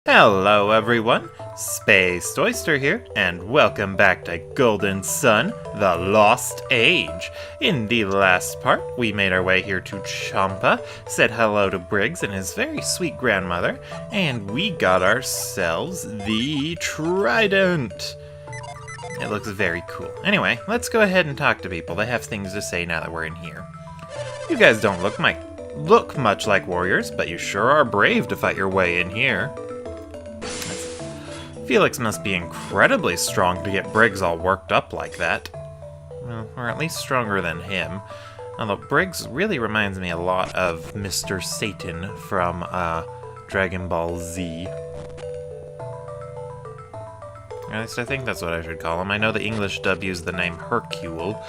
Hello everyone, Spaced Oyster here, and welcome back to Golden Sun, The Lost Age. In the last part, we made our way here to Champa, said hello to Briggs and his very sweet grandmother, and we got ourselves the Trident. It looks very cool. Anyway, let's go ahead and talk to people. They have things to say now that we're in here. You guys don't look much like warriors, but you sure are brave to fight your way in here. Felix must be incredibly strong to get Briggs all worked up like that. Well, or at least stronger than him. Although Briggs really reminds me a lot of Mr. Satan from Dragon Ball Z. At least I think that's what I should call him. I know the English dub used the name Hercule,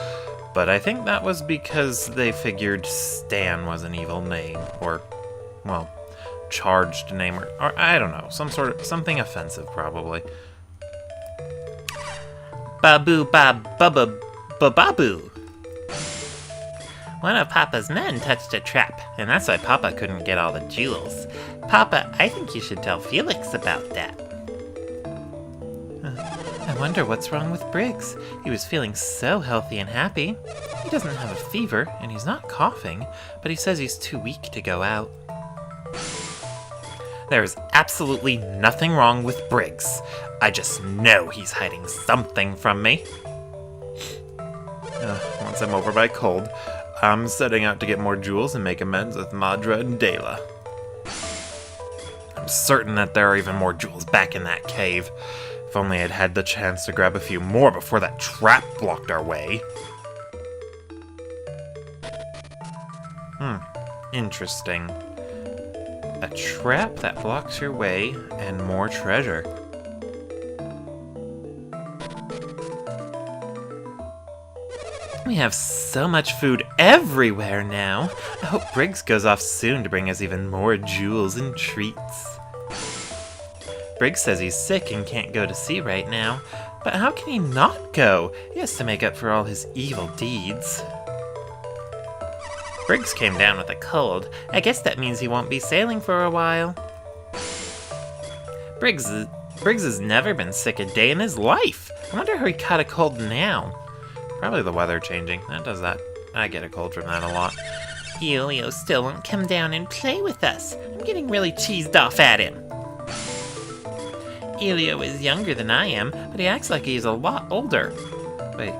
but I think that was because they figured Stan was an evil name, or, well, charged name, or I don't know, something offensive probably. Babu babu. One of Papa's men touched a trap, and that's why Papa couldn't get all the jewels. Papa, I think you should tell Felix about that. I wonder what's wrong with Briggs. He was feeling so healthy and happy. He doesn't have a fever, and he's not coughing, but he says he's too weak to go out. There is absolutely nothing wrong with Briggs. I just know he's hiding something from me. Once I'm over my cold, I'm setting out to get more jewels and make amends with Madra and Dela. I'm certain that there are even more jewels back in that cave. If only I'd had the chance to grab a few more before that trap blocked our way. Interesting. A trap that blocks your way, and more treasure. We have so much food everywhere now. I hope Briggs goes off soon to bring us even more jewels and treats. Briggs says he's sick and can't go to sea right now, but how can he not go? He has to make up for all his evil deeds. Briggs came down with a cold. I guess that means he won't be sailing for a while. Briggs has never been sick a day in his life. I wonder how he caught a cold now. Probably the weather changing. That does that. I get a cold from that a lot. Elio still won't come down and play with us. I'm getting really cheesed off at him. Elio is younger than I am, but he acts like he's a lot older. Wait.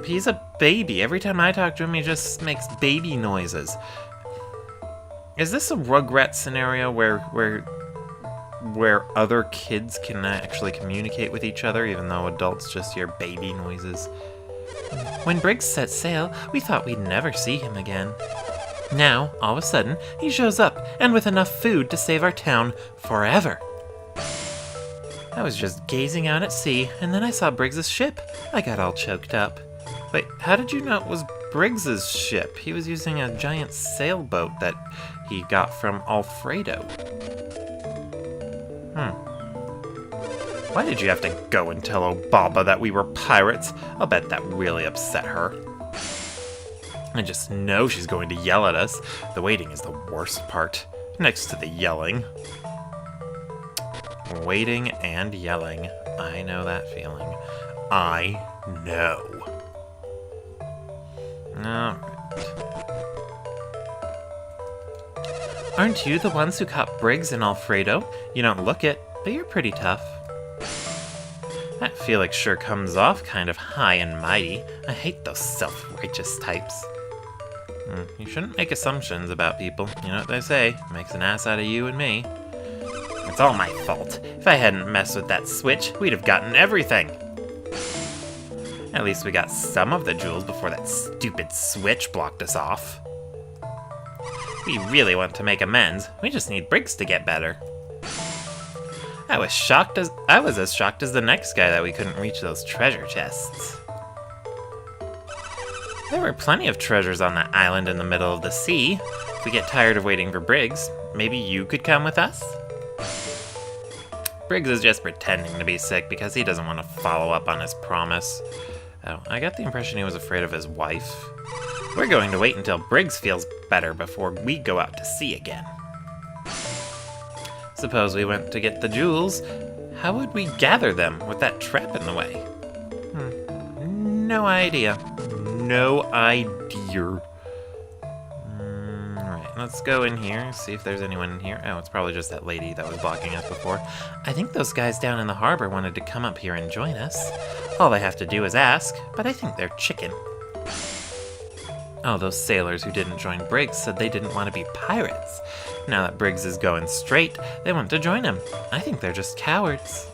He's a baby. Every time I talk to him, he just makes baby noises. Is this a Rugrats scenario where other kids can actually communicate with each other, even though adults just hear baby noises? When Briggs set sail, we thought we'd never see him again. Now, all of a sudden, he shows up, and with enough food to save our town forever. I was just gazing out at sea, and then I saw Briggs's ship. I got all choked up. Wait, how did you know it was Briggs's ship? He was using a giant sailboat that he got from Alfredo. Why did you have to go and tell Obaba that we were pirates? I'll bet that really upset her. I just know she's going to yell at us. The waiting is the worst part, next to the yelling. Waiting and yelling. I know that feeling. I know. Alright. Aren't you the ones who caught Briggs and Alfredo? You don't look it, but you're pretty tough. That Felix sure comes off kind of high and mighty. I hate those self-righteous types. You shouldn't make assumptions about people. You know what they say, makes an ass out of you and me. It's all my fault. If I hadn't messed with that switch, we'd have gotten everything. At least we got some of the jewels before that stupid switch blocked us off. We really want to make amends. We just need Briggs to get better. I was as shocked as the next guy that we couldn't reach those treasure chests. There were plenty of treasures on that island in the middle of the sea. If we get tired of waiting for Briggs, maybe you could come with us? Briggs is just pretending to be sick because he doesn't want to follow up on his promise. Oh, I got the impression he was afraid of his wife. We're going to wait until Briggs feels better before we go out to sea again. Suppose we went to get the jewels. How would we gather them with that trap in the way? No idea. No idea. Alright, let's go in here, see if there's anyone in here. Oh, it's probably just that lady that was blocking us before. I think those guys down in the harbor wanted to come up here and join us. All they have to do is ask, but I think they're chicken. Oh, those sailors who didn't join Briggs said they didn't want to be pirates. Now that Briggs is going straight, they want to join him. I think they're just cowards.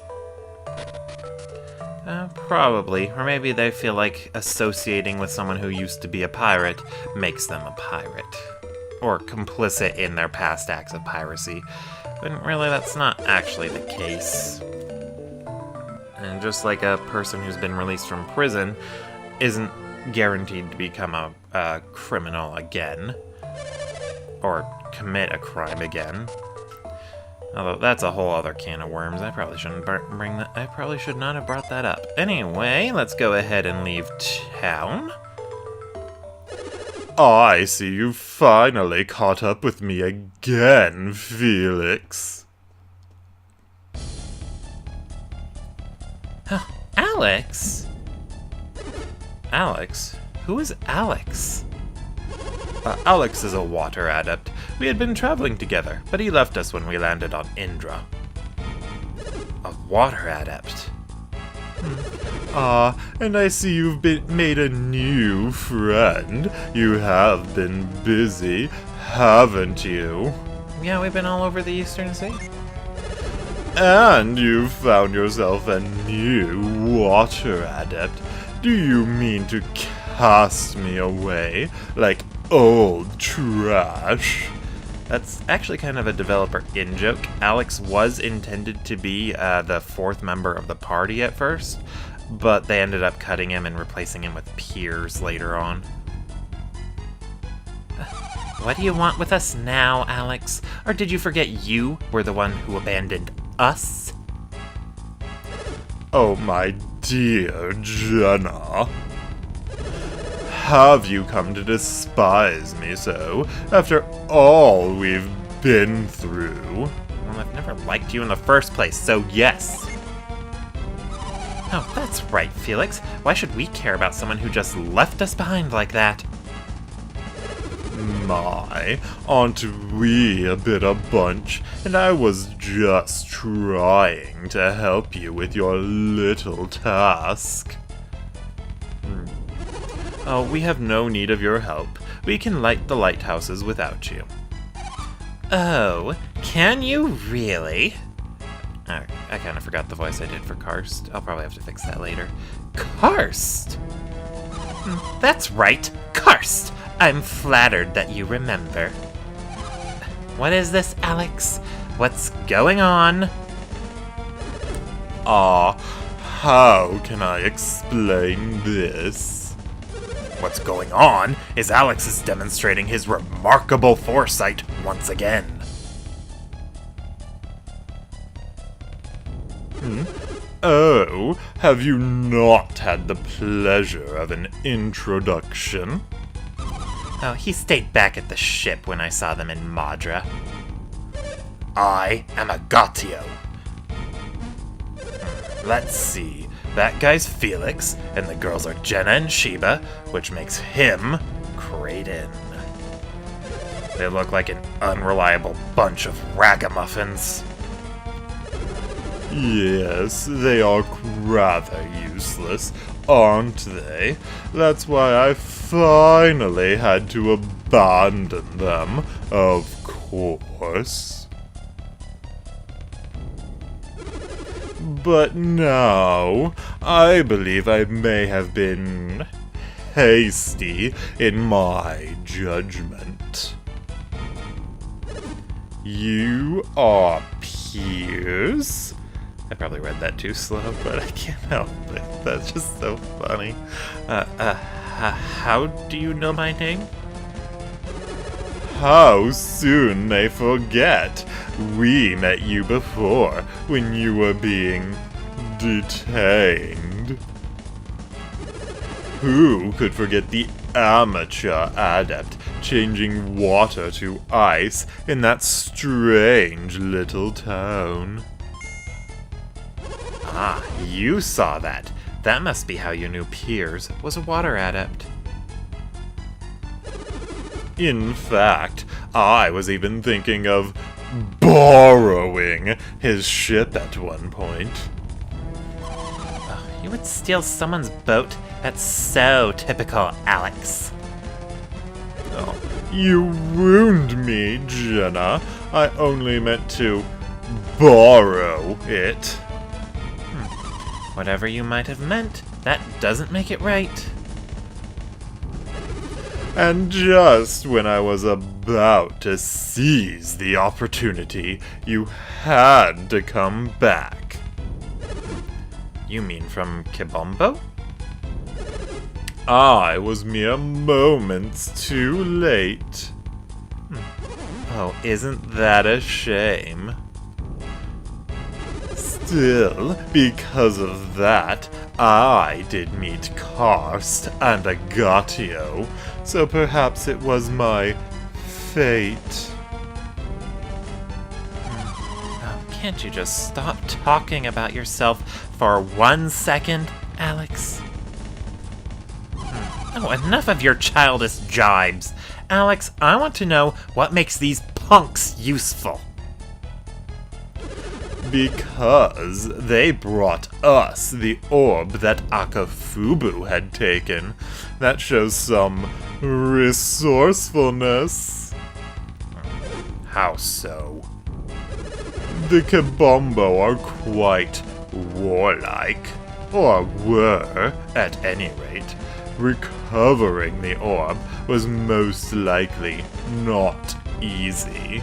Probably. Or maybe they feel like associating with someone who used to be a pirate makes them a pirate. Or complicit in their past acts of piracy. But really, that's not actually the case. And just like a person who's been released from prison isn't guaranteed to become a criminal again. Or commit a crime again. Although that's a whole other can of worms. I probably shouldn't bring that. I probably should not have brought that up. Anyway, let's go ahead and leave town. I see you finally caught up with me again, Felix. Alex? Alex? Who is Alex? Alex is a water adept. We had been traveling together, but he left us when we landed on Indra. A water adept? And I see you've made a new friend. You have been busy, haven't you? Yeah, we've been all over the Eastern Sea. And you found yourself a new water adept. Do you mean to cast me away like old trash? That's actually kind of a developer in-joke. Alex was intended to be the fourth member of the party at first, but they ended up cutting him and replacing him with Piers later on. What do you want with us now, Alex? Or did you forget you were the one who abandoned us? Oh, my dear Jenna. Have you come to despise me so, after all we've been through? Well, I've never liked you in the first place, so yes. Oh, that's right, Felix. Why should we care about someone who just left us behind like that? My, aren't we a bit a bunch? And I was just trying to help you with your little task. Oh, we have no need of your help. We can light the lighthouses without you. Oh, can you really? I kind of forgot the voice I did for Karst. I'll probably have to fix that later. Karst? That's right, Karst! I'm flattered that you remember. What is this, Alex? What's going on? How can I explain this? What's going on is Alex is demonstrating his remarkable foresight once again. Oh, have you not had the pleasure of an introduction? Oh, he stayed back at the ship when I saw them in Madra. I am Agatio. Let's see. That guy's Felix, and the girls are Jenna and Sheba, which makes him Kraden. They look like an unreliable bunch of ragamuffins. Yes, they are rather useless, aren't they? That's why I finally had to abandon them, of course. But now, I believe I may have been hasty in my judgment. You are Piers? I probably read that too slow, but I can't help it. That's just so funny. How do you know my name? How soon they forget. We met you before, when you were being detained. Who could forget the amateur adept changing water to ice in that strange little town. Ah, you saw that. That must be how you knew Piers was a water adept. In fact, I was even thinking of borrowing his ship at one point. You would steal someone's boat? That's so typical, Alex. Oh, you ruined me, Jenna. I only meant to borrow it. Whatever you might have meant, that doesn't make it right. And just when I was about to seize the opportunity, you had to come back. You mean from Kibombo? I was mere moments too late. Oh, isn't that a shame? Still, because of that, I did meet Karst and Agatio, so perhaps it was my fate. Oh, can't you just stop talking about yourself for 1 second, Alex? Oh, enough of your childish jibes. Alex, I want to know what makes these punks useful. Because they brought us the orb that Akafubu had taken. That shows some resourcefulness. How so? The Kibombo are quite warlike, or were, at any rate. Recovering the orb was most likely not easy.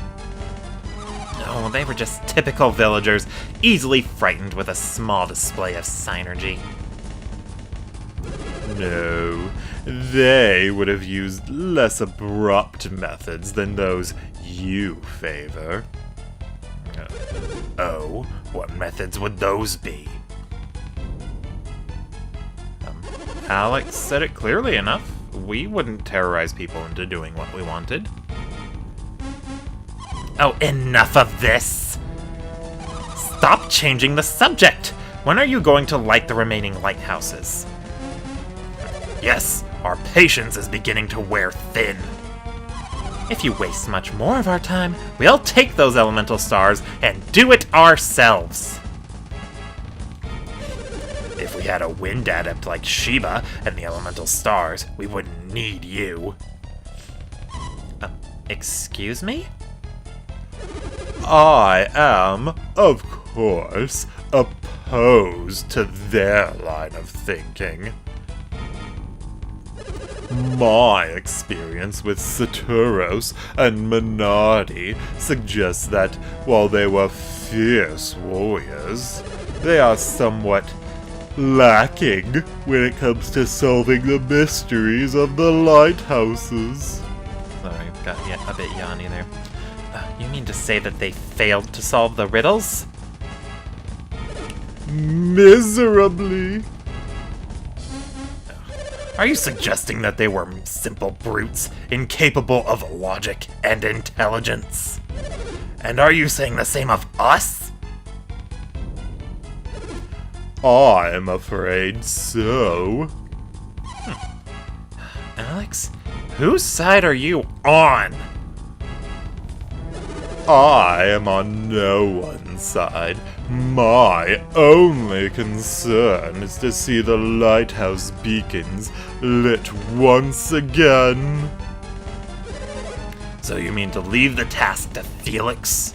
No, they were just typical villagers, easily frightened with a small display of synergy. No, they would have used less abrupt methods than those you favor. Oh, what methods would those be? Alex said it clearly enough. We wouldn't terrorize people into doing what we wanted. Oh, enough of this! Stop changing the subject! When are you going to light the remaining lighthouses? Yes, our patience is beginning to wear thin. If you waste much more of our time, we'll take those elemental stars and do it ourselves. If we had a wind adept like Sheba and the elemental stars, we wouldn't need you. Excuse me? I am, of course, opposed to their line of thinking. My experience with Saturos and Minardi suggests that while they were fierce warriors, they are somewhat lacking when it comes to solving the mysteries of the lighthouses. Sorry, got a bit yawny there. You mean to say that they failed to solve the riddles? Miserably. Are you suggesting that they were simple brutes, incapable of logic and intelligence? And are you saying the same of us? I'm afraid so. Alex, whose side are you on? I am on no one's side. My only concern is to see the lighthouse beacons lit once again. So you mean to leave the task to Felix?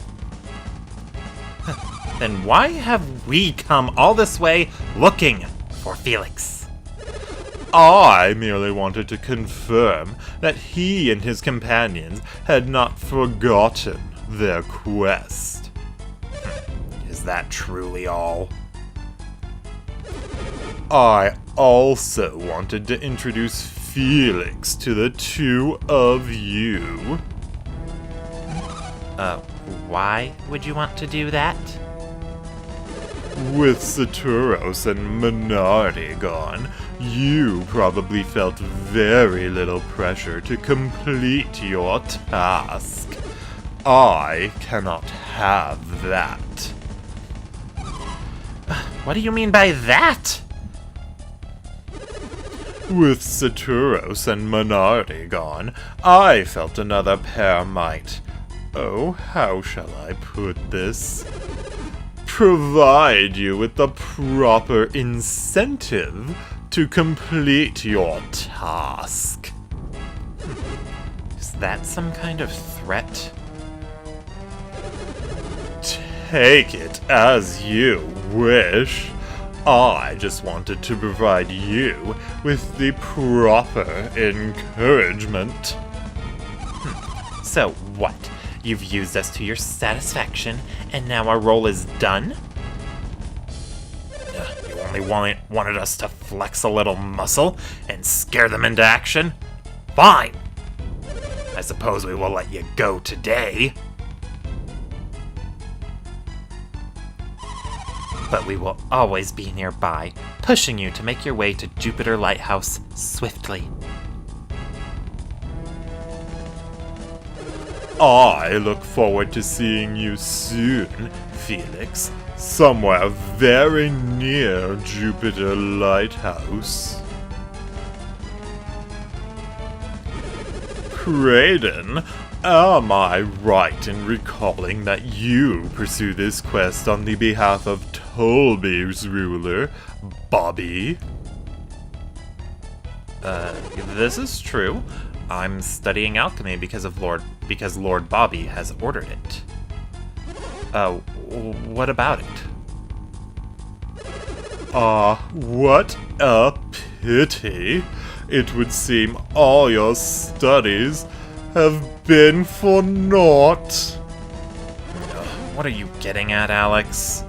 Then why have we come all this way looking for Felix? I merely wanted to confirm that he and his companions had not forgotten their quest. Is that truly all? I also wanted to introduce Felix to the two of you. Why would you want to do that? With Saturos and Minardi gone, you probably felt very little pressure to complete your task. I cannot have that. What do you mean by that? With Saturos and Minardi gone, I felt another pair might, oh, how shall I put this? Provide you with the proper incentive to complete your task. Is that some kind of threat? Take it as you wish. I just wanted to provide you with the proper encouragement. So what? You've used us to your satisfaction, and now our role is done? You only wanted us to flex a little muscle and scare them into action? Fine! I suppose we will let you go today. But we will always be nearby, pushing you to make your way to Jupiter Lighthouse swiftly. I look forward to seeing you soon, Felix, somewhere very near Jupiter Lighthouse. Kraden, am I right in recalling that you pursue this quest on the behalf of Tolby's ruler, Bobby? This is true. I'm studying alchemy because Lord Bobby has ordered it. What about it? What a pity. It would seem all your studies have been for naught. What are you getting at, Alex?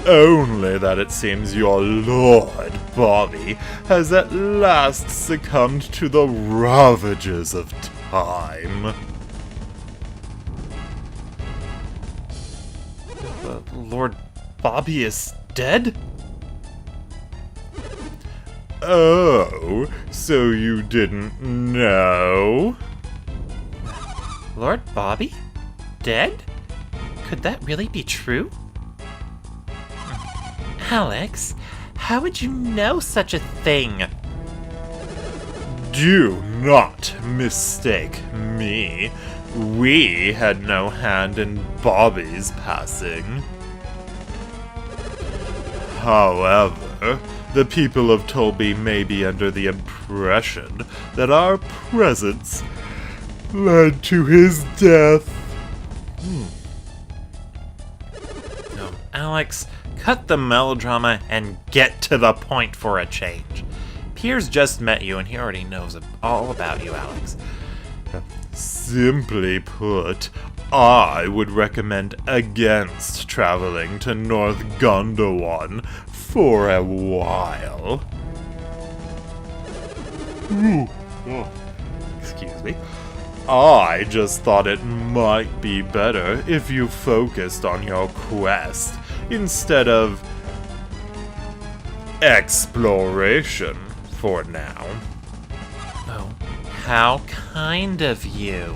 Only that it seems your Lord Bobby has at last succumbed to the ravages of time. Lord Bobby is dead? Oh, so you didn't know? Lord Bobby? Dead? Could that really be true? Alex, how would you know such a thing? Do not mistake me. We had no hand in Bobby's passing. However, the people of Tolby may be under the impression that our presence led to his death. No, Alex, cut the melodrama and get to the point for a change. Piers just met you and he already knows all about you, Alex. Simply put, I would recommend against traveling to North Gondowan for a while. Excuse me. I just thought it might be better if you focused on your quest instead of exploration for now. Oh, how kind of you.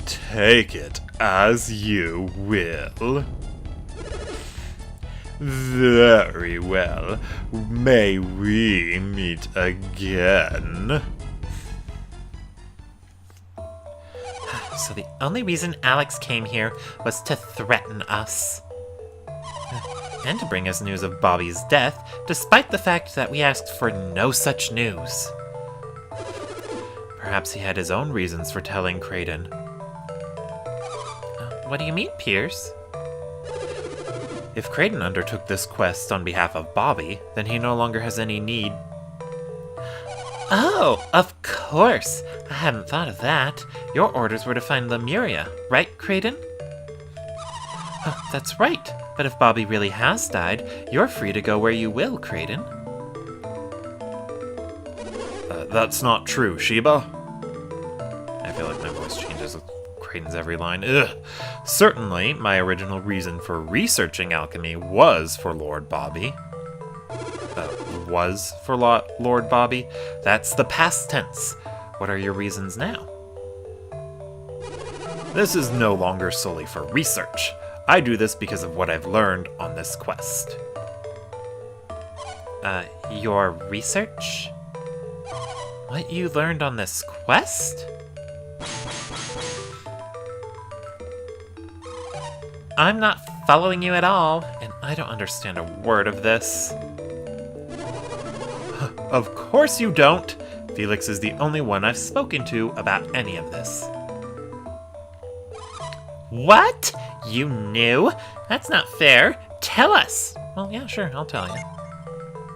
Take it as you will. Very well. May we meet again? So the only reason Alex came here was to threaten us. And to bring us news of Bobby's death, despite the fact that we asked for no such news. Perhaps he had his own reasons for telling Kraden. What do you mean, Piers? If Kraden undertook this quest on behalf of Bobby, then he no longer has any need. Oh, of course! I hadn't thought of that. Your orders were to find Lemuria, right, Kraden? Oh, that's right. But if Bobby really has died, you're free to go where you will, Kraden. That's not true, Sheba. I feel like my voice changes with Kraden's every line. Ugh. Certainly, my original reason for researching alchemy was for Lord Bobby. was for Lord Bobby. That's the past tense. What are your reasons now? This is no longer solely for research. I do this because of what I've learned on this quest. Your research? What you learned on this quest? I'm not following you at all, and I don't understand a word of this. Of course you don't! Felix is the only one I've spoken to about any of this. What? You knew? That's not fair. Tell us! Well, yeah, sure, I'll tell you.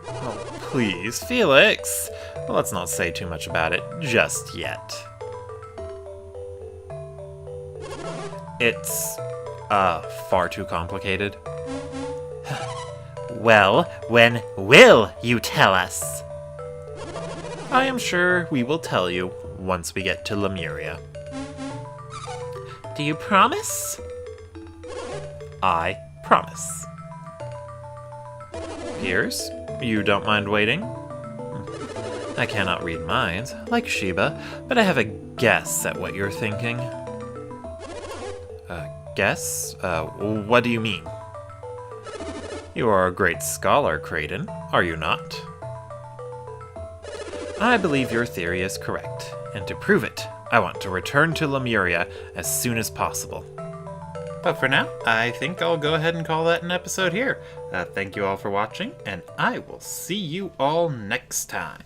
Oh, please, Felix! Well, let's not say too much about it just yet. It's, far too complicated. Well, when will you tell us? I am sure we will tell you once we get to Lemuria. Do you promise? I promise. Piers, you don't mind waiting? I cannot read minds, like Sheba, but I have a guess at what you're thinking. Guess? What do you mean? You are a great scholar, Creighton, are you not? I believe your theory is correct, and to prove it, I want to return to Lemuria as soon as possible. But for now, I think I'll go ahead and call that an episode here. Thank you all for watching, and I will see you all next time.